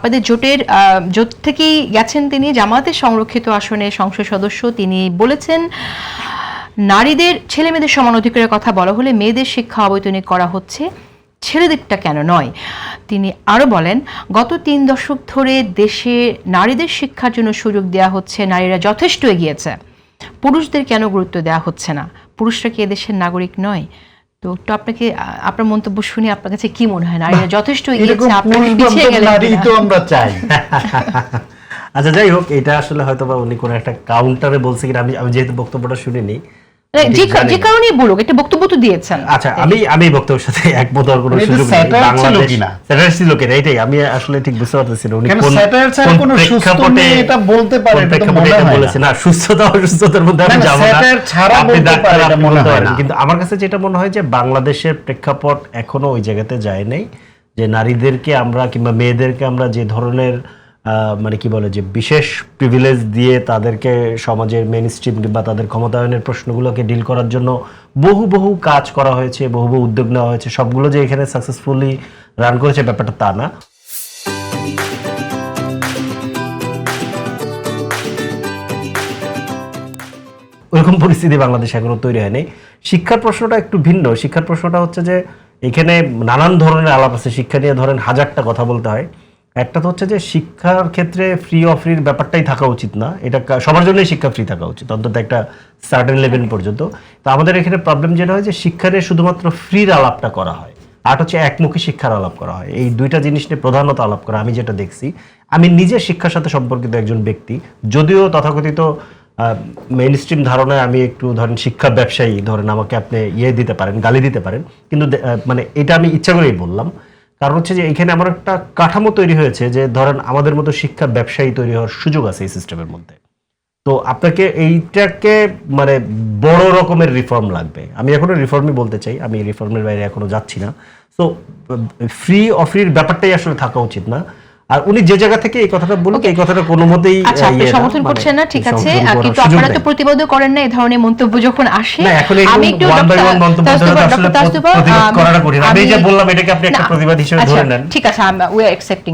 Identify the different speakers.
Speaker 1: আপনাদের জোট থেকেই গেছেন তিনি, জামায়াতের সংরক্ষিত আসনে সংসদ সদস্য। তিনি বলেছেন নারীদের ছেলে মেয়েদের সমান অধিকারের কথা বলা হলে মেয়েদের শিক্ষা অবৈতনিক করা হচ্ছে, ছেলেদেরটা কেন নয়। তিনি আরো বলেন গত 3 দশক ধরে দেশে নারীদের শিক্ষার জন্য সুযোগ দেওয়া হচ্ছে, নারীরা যথেষ্ট এগিয়েছে, পুরুষদের কেন গুরুত্ব দেওয়া হচ্ছে না, পুরুষরা কি এদেশের নাগরিক নয়? তো একটু আপনাকে আপনার মন্তব্য শুনে আপনার কাছে কি মনে হয়, নারীরা যথেষ্ট এগিয়েছে, আপনারা পিছিয়ে গেলেন
Speaker 2: নারী তো আমরা চাই। আচ্ছা যাই হোক, এটা আসলে হয়তো বা উনি কোন একটা কাউন্টারে বলছে কিনা, আমি যেহেতু বক্তব্যটা শুনিনি,
Speaker 1: যে কারণেই বলুক, একটা বক্তব্য তো দিয়েছেন।
Speaker 2: আচ্ছা আমি বক্তব্যের সাথে একমত হওয়ার কোনো সুযোগ নেই। বাংলাদেশ স্যাটার ছিল কিনা এটাই আমি আসলে ঠিক বুঝতে পারতেছি না। উনি কোন প্রেক্ষাপটে এটা বলতে পারেন, এটা মনে হয় বলেছেন না। সুস্থতা অসুস্থতার মধ্যে আমি যাব না, আপনি ডাক্তার, আপনি বলতে পারেন। কিন্তু আমার কাছে যেটা মনে হয় যে বাংলাদেশের প্রেক্ষাপট এখনো ওই জায়গাতে যায় নাই যে নারীদেরকে আমরা কিংবা মেয়েদেরকে আমরা যে ধরনের মানে কি বলে যে বিশেষ প্রিভিলেজ দিয়ে তাদেরকে সমাজের মেইন স্ট্রিম কিংবা তাদের ক্ষমতায়নের প্রশ্নগুলোকে ডিল করার জন্য বহু কাজ করা হয়েছে, বহু উদ্যোগ নেওয়া হয়েছে। সবগুলো যে এখানে সাকসেসফুলি রান করেছে ব্যাপারটা তা না। ওরকম পরিস্থিতি বাংলাদেশে এখনো তৈরি হয়নি। শিক্ষার প্রশ্নটা একটু ভিন্ন। শিক্ষার প্রশ্নটা হচ্ছে যে এখানে নানান ধরনের আলাপ আছে। শিক্ষা নিয়ে ধরেন হাজারটা কথা বলতে হয়। একটা তো হচ্ছে যে শিক্ষার ক্ষেত্রে ফ্রি অফ ফ্রির ব্যাপারটাই থাকা উচিত না, এটা সবার জন্যই শিক্ষা ফ্রি থাকা উচিত অন্তত একটা সার্টেন লেভেল পর্যন্ত। তো আমাদের এখানে প্রবলেম যেটা হয় যে শিক্ষার শুধুমাত্র ফ্রির আলাপটা করা হয়, আর হচ্ছে একমুখী শিক্ষার আলাপ করা হয়। এই দুইটা জিনিস নিয়ে প্রধানত আলাপ করা আমি যেটা দেখছি। আমি নিজে শিক্ষার সাথে সম্পর্কিত একজন ব্যক্তি, যদিও তথাকথিত মেইন স্ট্রিম ধারণায় আমি একটু ধরেন শিক্ষা ব্যবসায়ী, ধরেন আমাকে আপনি দিতে পারেন, গালি দিতে পারেন, কিন্তু মানে এটা আমি ইচ্ছা করেই বললাম। কারণ হচ্ছে যে এখানে আমার একটা কাঠামো তৈরি হয়েছে যে ধরেন আমাদের মতো শিক্ষা ব্যবসায়ী তৈরি হওয়ার সুযোগ আছে এই সিস্টেমের মধ্যে। তো আপনাকে এইটাকে মানে বড় রকমের রিফর্ম লাগবে। আমি এখনো রিফর্মই বলতে চাই, আমি রিফর্মের বাইরে এখনো যাচ্ছি না। তো ফ্রি অফ্রির ব্যাপারটাই আসলে থাকা উচিত না। আর উনি যে জায়গা থেকে এই কথাটা বলুক, এই কথাটা কোনো মতেই
Speaker 1: সমর্থন করছেন না, ঠিক আছে, কিন্তু আপনারা তো প্রতিবাদও করেন না এই ধরনের মন্তব্য যখন আসে।
Speaker 2: আমি একটু প্রতিবাদ করাটা কঠিন। আমি যে বললাম এটাকে আপনি একটা প্রতিবাদ হিসেবে ধরে নেন,
Speaker 1: ঠিক আছে, উই আর অ্যাকসেপ্টিং।